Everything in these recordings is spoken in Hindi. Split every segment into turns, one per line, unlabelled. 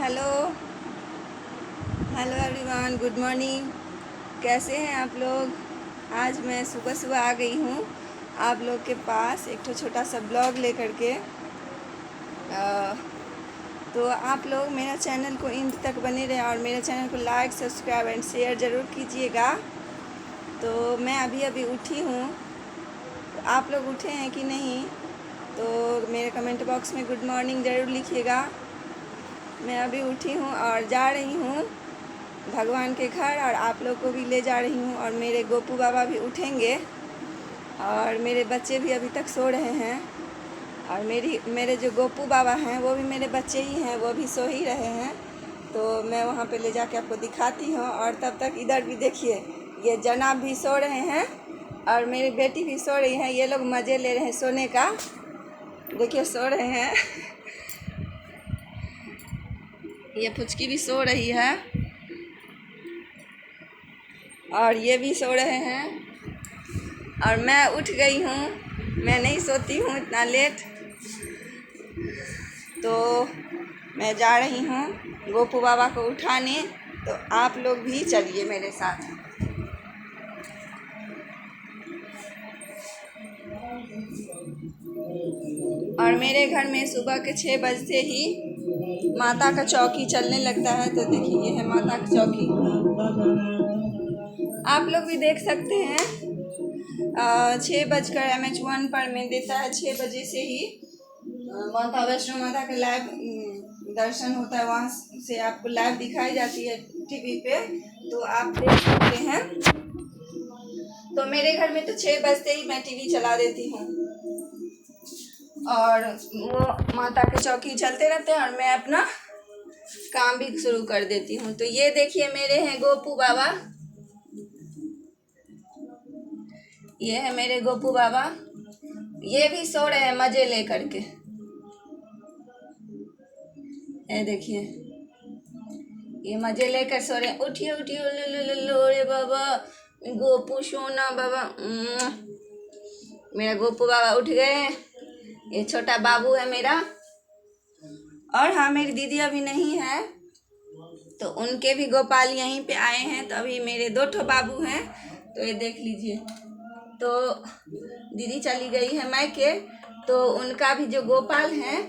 Hello hello everyone, good morning. कैसे हैं आप लोग? आज मैं सुबह सुबह आ गई हूँ आप लोग के पास एक तो छोटा सा ब्लॉग लेकर के। तो आप लोग मेरा चैनल को इंड तक बने रहें और मेरे चैनल को लाइक सब्सक्राइब एंड शेयर ज़रूर कीजिएगा। तो मैं अभी अभी उठी हूँ, तो आप लोग उठे हैं कि नहीं? तो मेरे कमेंट बॉक्स में गुड मॉर्निंग ज़रूर लिखिएगा। मैं अभी उठी हूँ और जा रही हूँ भगवान के घर, और आप लोग को भी ले जा रही हूँ। और मेरे गोपू बाबा भी उठेंगे और मेरे बच्चे भी अभी तक सो रहे हैं। और मेरे जो गोपू बाबा हैं वो भी मेरे बच्चे ही हैं, वो भी सो ही रहे हैं। तो मैं वहाँ पे ले जाके आपको दिखाती हूँ। और तब तक इधर भी देखिए, ये जनाब भी सो रहे हैं और मेरी बेटी भी सो रही है। ये लोग मज़े ले रहे हैं सोने का, देखिए सो रहे हैं। ये फुचकी भी सो रही है और ये भी सो रहे हैं। और मैं उठ गई हूँ, मैं नहीं सोती हूँ इतना लेट। तो मैं जा रही हूँ गोपू बाबा को उठाने, तो आप लोग भी चलिए मेरे साथ। और मेरे घर में सुबह के 6 बजते ही माता का चौकी चलने लगता है। तो देखिए, ये है माता की चौकी, आप लोग भी देख सकते हैं। 6 बजकर MH1 पर में देता है। 6 बजे से ही माता वैष्णो माता का लाइव दर्शन होता है, वहाँ से आपको लाइव दिखाई जाती है टीवी पे, तो आप देख सकते हैं। तो मेरे घर में तो 6 बजते ही मैं टीवी चला देती हूँ और वो माता के चौकी चलते रहते हैं और मैं अपना काम भी शुरू कर देती हूँ। तो ये देखिए, मेरे हैं गोपू बाबा, ये है मेरे गोपू बाबा। ये भी सो रहे हैं मजे ले करके, ये देखिए, ये मजे लेकर सो रहे हैं। उठिए उठिए, लो रे बाबा, गोपू सोना बाबा। मेरा गोपू बाबा उठ गए। ये छोटा बाबू है मेरा। और हाँ, मेरी दीदी अभी नहीं है, तो उनके भी गोपाल यहीं पे आए हैं। तो अभी मेरे 2 ठो बाबू हैं, तो ये देख लीजिए। तो दीदी चली गई है मायके, तो उनका भी जो गोपाल हैं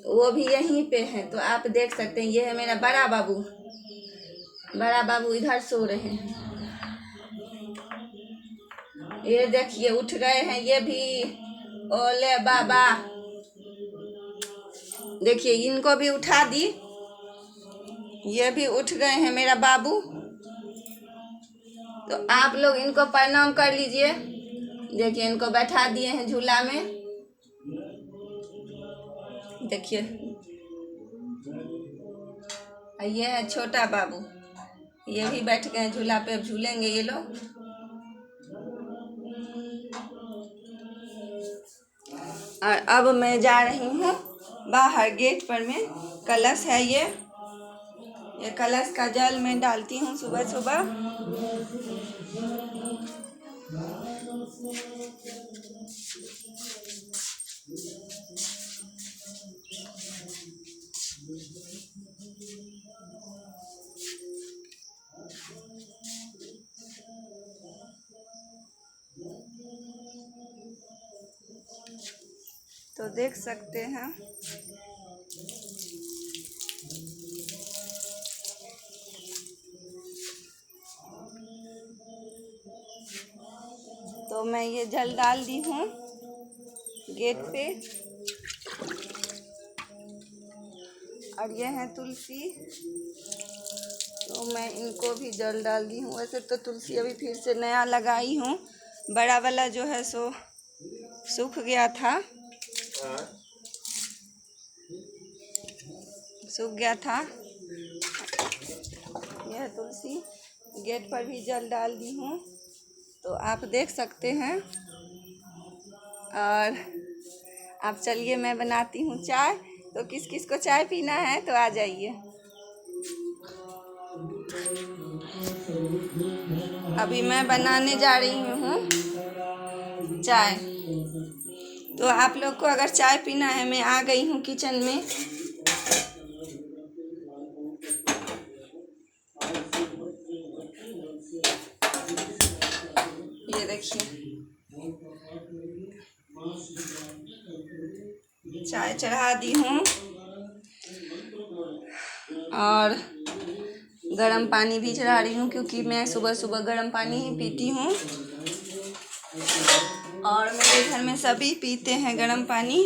वो भी यहीं पे है। तो आप देख सकते हैं, ये है मेरा बड़ा बाबू। बड़ा बाबू इधर सो रहे हैं। ये देखिए, उठ गए हैं ये भी। ओले बाबा, देखिए इनको भी उठा दी, ये भी उठ गए हैं मेरा बाबू। तो आप लोग इनको प्रणाम कर लीजिए। देखिए, इनको बैठा दिए हैं झूला में, देखिए। ये है छोटा बाबू, ये भी बैठ गए झूला पे, अब झूलेंगे ये लोग। और अब मैं जा रही हूँ बाहर गेट पर में। कलश है ये कलश का जल मैं डालती हूँ सुबह सुबह। तो देख सकते हैं, तो मैं ये जल डाल दी हूँ गेट पे। और ये है तुलसी, तो मैं इनको भी जल डाल दी हूँ। वैसे तो तुलसी अभी फिर से नया लगाई हूँ, बड़ा वाला जो है सो सूख गया था, यह तुलसी। गेट पर भी जल डाल दी हूँ, तो आप देख सकते हैं। और आप चलिए, मैं बनाती हूँ चाय। तो किस किस को चाय पीना है तो आ जाइए। अभी मैं बनाने जा रही हूँ चाय। तो आप लोग को अगर चाय पीना है, मैं आ गई हूँ किचन में। देखिए चाय चढ़ा दी हूँ और गर्म पानी भी चढ़ा रही हूँ, क्योंकि मैं सुबह सुबह गर्म पानी ही पीती हूँ और मेरे घर में सभी पीते हैं गर्म पानी।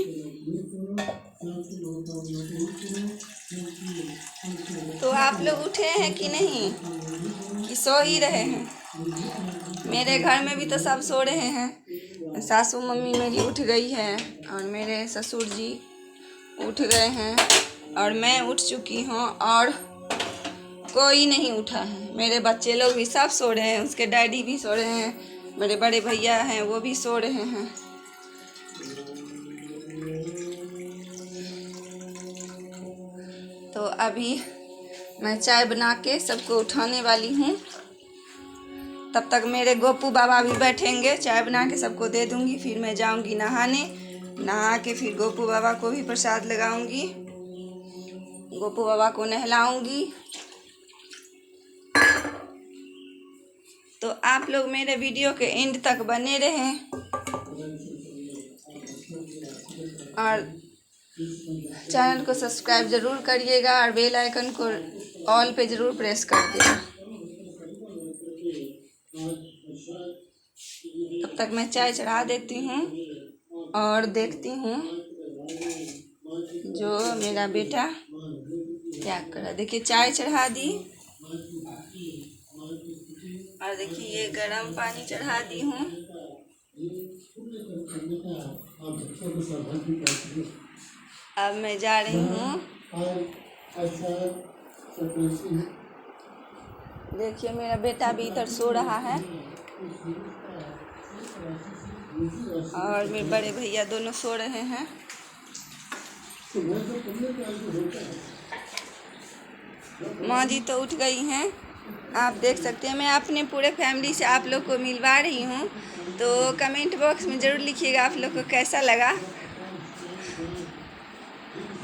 तो आप लोग उठे हैं कि नहीं, कि सो ही रहे हैं? मेरे घर में भी तो सब सो रहे हैं। सासू मम्मी मेरी उठ गई है और मेरे ससुर जी उठ गए हैं और मैं उठ चुकी हूँ और कोई नहीं उठा है। मेरे बच्चे लोग भी सब सो रहे हैं, उसके डैडी भी सो रहे हैं, मेरे बड़े भैया हैं वो भी सो रहे हैं। तो अभी मैं चाय बना के सबको उठाने वाली हूँ। तब तक मेरे गोपू बाबा भी बैठेंगे, चाय बना के सबको दे दूँगी, फिर मैं जाऊँगी नहाने। नहा के फिर गोपू बाबा को भी प्रसाद लगाऊँगी, गोपू बाबा को नहलाऊँगी। तो आप लोग मेरे वीडियो के एंड तक बने रहें और चैनल को सब्सक्राइब ज़रूर करिएगा और बेल आइकन को ऑल पे ज़रूर प्रेस कर देना। तब तक मैं चाय चढ़ा देती हूँ और देखती हूँ जो मेरा बेटा क्या कर रहा है। देखिए चाय चढ़ा दी और देखिए ये गर्म पानी चढ़ा दी हूँ। अब मैं जा रही हूँ। देखिए मेरा बेटा भी इधर सो रहा है और मेरे बड़े भैया दोनों सो रहे हैं। माँ जी तो उठ गई हैं, आप देख सकते हैं। मैं अपने पूरे फैमिली से आप लोग को मिलवा रही हूँ, तो कमेंट बॉक्स में ज़रूर लिखिएगा आप लोग को कैसा लगा।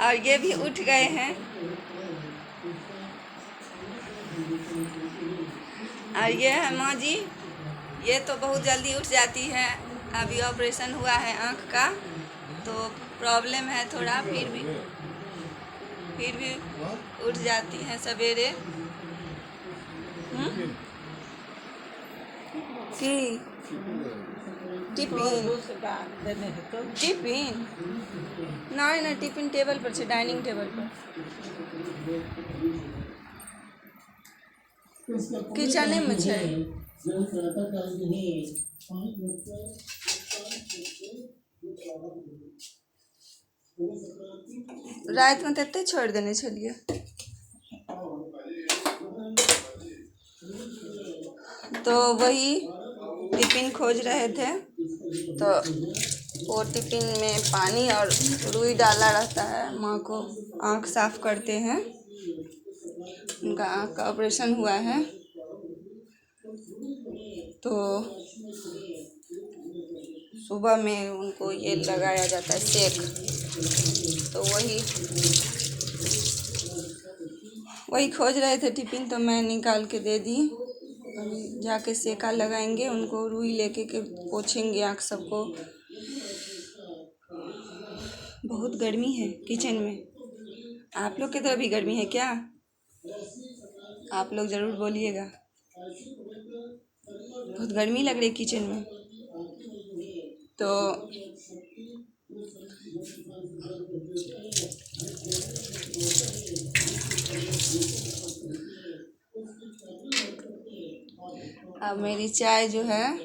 और ये भी उठ गए हैं और ये है माँ जी, ये तो बहुत जल्दी उठ जाती है। अभी ऑपरेशन हुआ है आँख का, तो प्रॉब्लम है थोड़ा, फिर भी उठ जाती हैं सवेरे। कि टिफिन नहीं टिफिन टेबल पर छै, डाइनिंग टेबल पर, किचने में छै। रात में तते छोड़ देने छलिए। तो वही टिफिन खोज रहे थे, तो वो टिफिन में पानी और रुई डाला रहता है। माँ को आँख साफ करते हैं, उनका आँख का ऑपरेशन हुआ है, तो सुबह में उनको ये लगाया जाता है सेक। तो वही खोज रहे थे टिफिन, तो मैं निकाल के दे दी। अभी जाके सेका लगाएंगे, उनको रुई लेके के पोछेंगे आँख सबको। बहुत गर्मी है किचन में। आप लोग की तरफ भी गर्मी है क्या? आप लोग ज़रूर बोलिएगा। बहुत गर्मी लग रही है किचन में। तो अब मेरी चाय जो है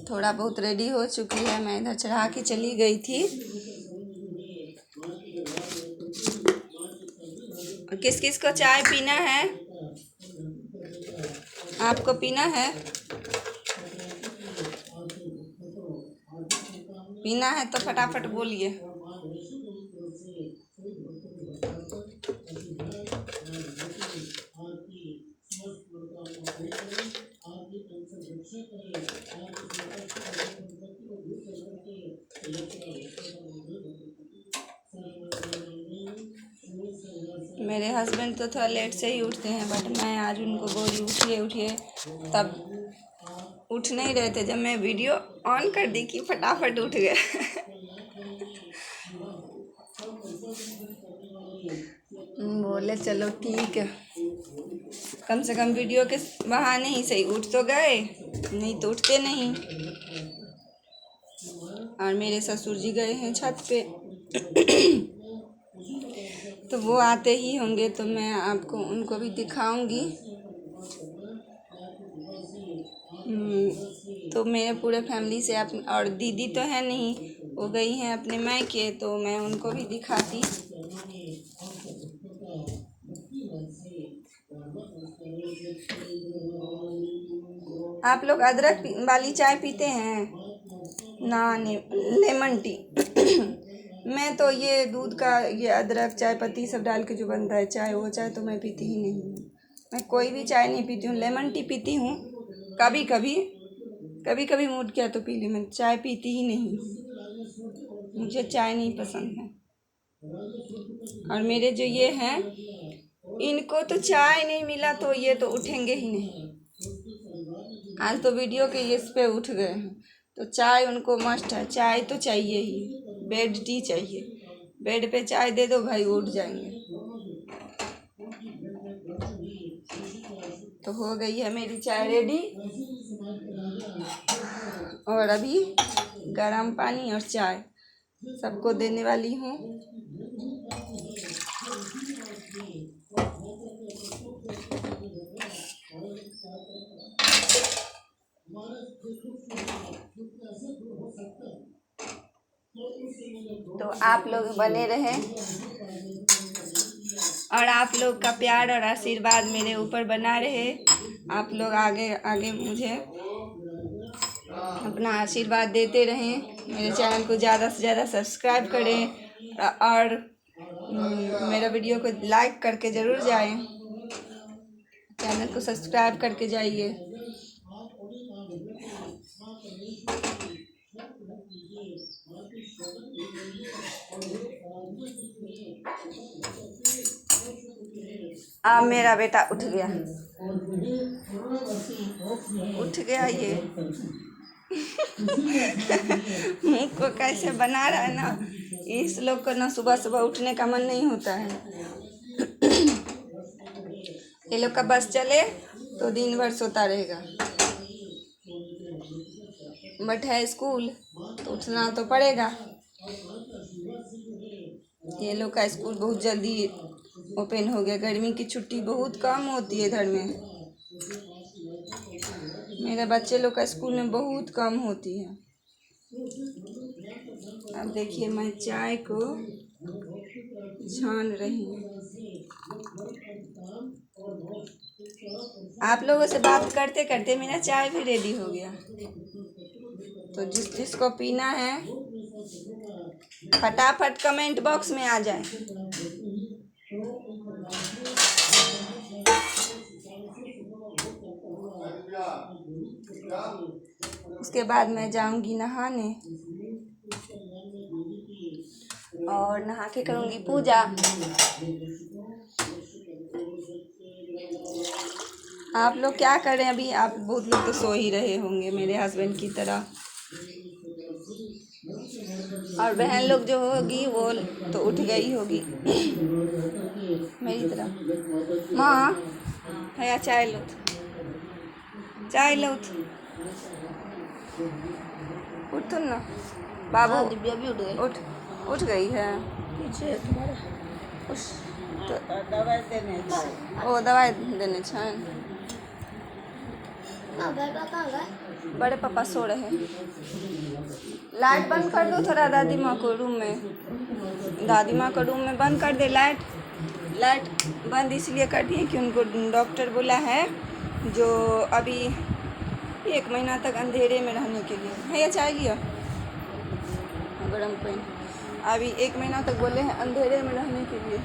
थोड़ा बहुत रेडी हो चुकी है। मैं इधर चढ़ा के चली गई थी। किस किस को चाय पीना है? आपको पीना है? पीना है तो फटाफट बोलिए। मेरे हस्बैंड तो थोड़ा लेट से ही उठते हैं, बट मैं आज उनको बोली उठिए तब उठ नहीं रहे थे। जब मैं वीडियो ऑन कर दी कि फटाफट उठ गए। बोले चलो ठीक है, कम से कम वीडियो के बहाने ही सही उठ तो गए, नहीं तो उठते नहीं। और मेरे ससुर जी गए हैं छत पे। तो वो आते ही होंगे तो मैं आपको उनको भी दिखाऊंगी। तो मेरे पूरे फैमिली से आप, और दीदी तो है नहीं, वो गई हैं अपने मायके, तो मैं उनको भी दिखाती। आप लोग अदरक वाली चाय पीते हैं ना? Lemon tea. मैं तो ये दूध का, ये अदरक चाय पत्ती सब डाल के जो बनता है चाय, वो चाय तो मैं पीती ही नहीं हूँ। मैं कोई भी चाय नहीं पीती हूँ। लेमन टी पीती हूँ कभी कभी, कभी कभी मूड किया तो पी ली। मैं चाय पीती ही नहीं हूँ, मुझे चाय नहीं पसंद है। और मेरे जो ये हैं, इनको तो चाय नहीं मिला तो ये तो उठेंगे ही नहीं। आज तो वीडियो के इस पे उठ गए हैं, तो चाय उनको मस्ट है, चाय तो चाहिए ही। बेड टी चाहिए, बेड पे चाय दे दो भाई, उठ जाएंगे। तो हो गई है मेरी चाय रेडी, और अभी गरम पानी और चाय सबको देने वाली हूँ। तो आप लोग बने रहें, और आप लोग का प्यार और आशीर्वाद मेरे ऊपर बना रहे। आप लोग आगे आगे मुझे अपना आशीर्वाद देते रहें। मेरे चैनल को ज़्यादा से ज़्यादा सब्सक्राइब करें, और मेरा वीडियो को लाइक करके ज़रूर जाएं। चैनल को सब्सक्राइब करके जाइए। अब मेरा बेटा उठ गया, उठ गया। ये मुँह को कैसे बना रहा है ना, इस लोग को ना सुबह सुबह उठने का मन नहीं होता है। ये लोग का बस चले तो दिन भर सोता रहेगा, बट है स्कूल तो उठना तो पड़ेगा। ये लोग का स्कूल बहुत जल्दी ओपन हो गया। गर्मी की छुट्टी बहुत कम होती है इधर में। मेरे बच्चे लोग का स्कूल में बहुत कम होती है। अब देखिए मैं चाय को छान रही हूँ। आप लोगों से बात करते करते मेरा चाय भी रेडी हो गया। तो जिसको पीना है फटाफट कमेंट बॉक्स में आ जाए। उसके बाद मैं जाऊंगी नहाने, और नहा के करूंगी पूजा। आप लोग क्या कर रहे हैं अभी? आप बहुत लोग तो सो ही रहे होंगे मेरे हस्बैंड की तरह, और बहन लोग जो होगी वो तो उठ गई होगी मेरी तरह। माँ भैया चाय लो, चाय लो, उठ ना बाबू। दिव्या भी उठ गई, उठ गई है पीछे तुम्हारा। उस तो दवाई देने, ओ दवाई देने छन। बड़े पापा सो रहे। लाइट बंद कर दो थोड़ा दादी माँ को रूम में, दादी माँ को रूम में बंद कर दे लाइट। लाइट बंद इसलिए कर दिए कि उनको डॉक्टर बोला है जो अभी 1 महीना तक अंधेरे में रहने के लिए। भैया चाय लिया गरम पानी। अभी 1 महीना तक बोले हैं अंधेरे में रहने के लिए।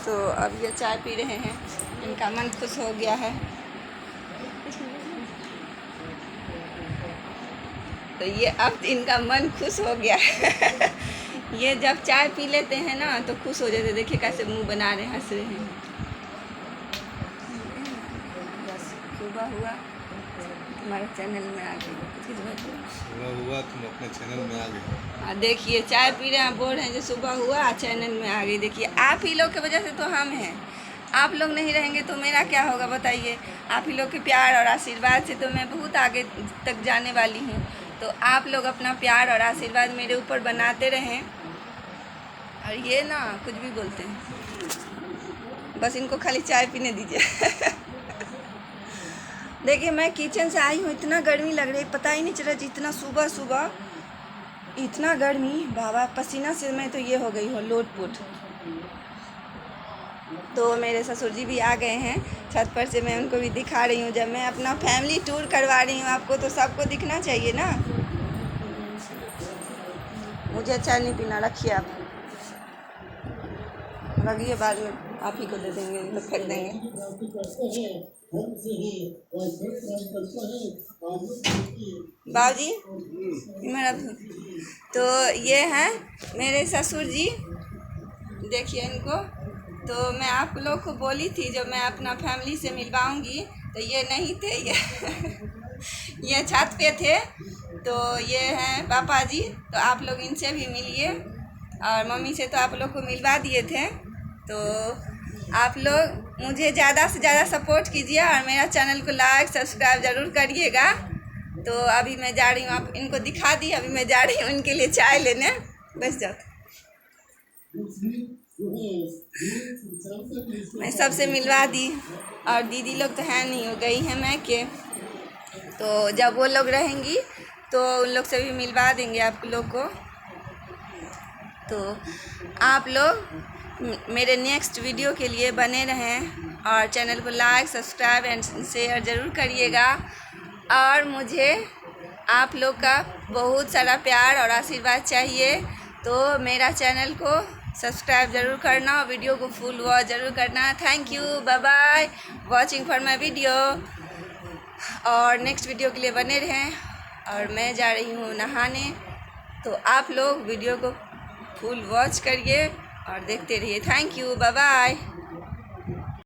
तो अब ये चाय पी रहे हैं, इनका मन खुश हो गया है। तो ये अब इनका मन खुश हो गया है। ये जब चाय पी लेते हैं ना तो खुश हो जाते। देखिए कैसे मुंह बना रहे, हंस रहे हैं। बस सुबह हुआ तुम्हारे चैनल में आ गई।
सुबह हुआ तुम अपने चैनल में आ गए।
देखिए चाय पी रहे हैं, बोल रहे हैं जो सुबह हुआ चैनल में आ गई। देखिए आप ही लोग की वजह से तो हम हैं। आप लोग नहीं रहेंगे तो मेरा क्या होगा बताइए। आप ही लोग के प्यार और आशीर्वाद से तो मैं बहुत आगे तक जाने वाली हूँ। तो आप लोग अपना प्यार और आशीर्वाद मेरे ऊपर बनाते रहें। और ये ना कुछ भी बोलते हैं, बस इनको खाली चाय पीने दीजिए। देखिए मैं किचन से आई हूँ, इतना गर्मी लग रही है, पता ही नहीं चला जितना सुबह सुबह इतना गर्मी, बाबा पसीना से मैं तो ये हो गई हूँ लोटपोट। तो मेरे ससुर जी भी आ गए हैं छत पर से, मैं उनको भी दिखा रही हूँ। जब मैं अपना फैमिली टूर करवा रही हूँ आपको तो सबको दिखना चाहिए ना। मुझे अच्छा नहीं पीना, रखिए आप, रखिए, बाद में आप ही को दे देंगे तो फेंक देंगे। बाबूजी मेरा तो ये हैं मेरे ससुर जी, देखिए इनको। तो मैं आप लोग को बोली थी जब मैं अपना फैमिली से मिलवाऊंगी तो ये नहीं थे, ये छत पे थे। तो ये हैं पापा जी, तो आप लोग इनसे भी मिलिए। और मम्मी से तो आप लोग को मिलवा दिए थे। तो आप लोग मुझे ज़्यादा से ज़्यादा सपोर्ट कीजिए और मेरा चैनल को लाइक सब्सक्राइब ज़रूर करिएगा। तो अभी मैं जा रही हूँ, आप इनको दिखा दी, अभी मैं जा रही हूँ इनके लिए चाय लेने। बस जाओ, मैं सबसे मिलवा दी। और दीदी लोग तो हैं नहीं, हो गई हैं मैं के। तो जब वो लोग रहेंगी तो उन लोग से भी मिलवा देंगे आप लोग को। तो आप लोग मेरे नेक्स्ट वीडियो के लिए बने रहें और चैनल को लाइक सब्सक्राइब एंड शेयर ज़रूर करिएगा। और मुझे आप लोग का बहुत सारा प्यार और आशीर्वाद चाहिए। तो मेरा चैनल को सब्सक्राइब ज़रूर करना और वीडियो को फुल वॉच ज़रूर करना। Thank you, bye bye watching for my video. और नेक्स्ट वीडियो के लिए बने रहें। और मैं जा रही हूँ नहाने, तो आप लोग वीडियो को फुल वॉच करिए और देखते रहिए। Thank you, bye bye.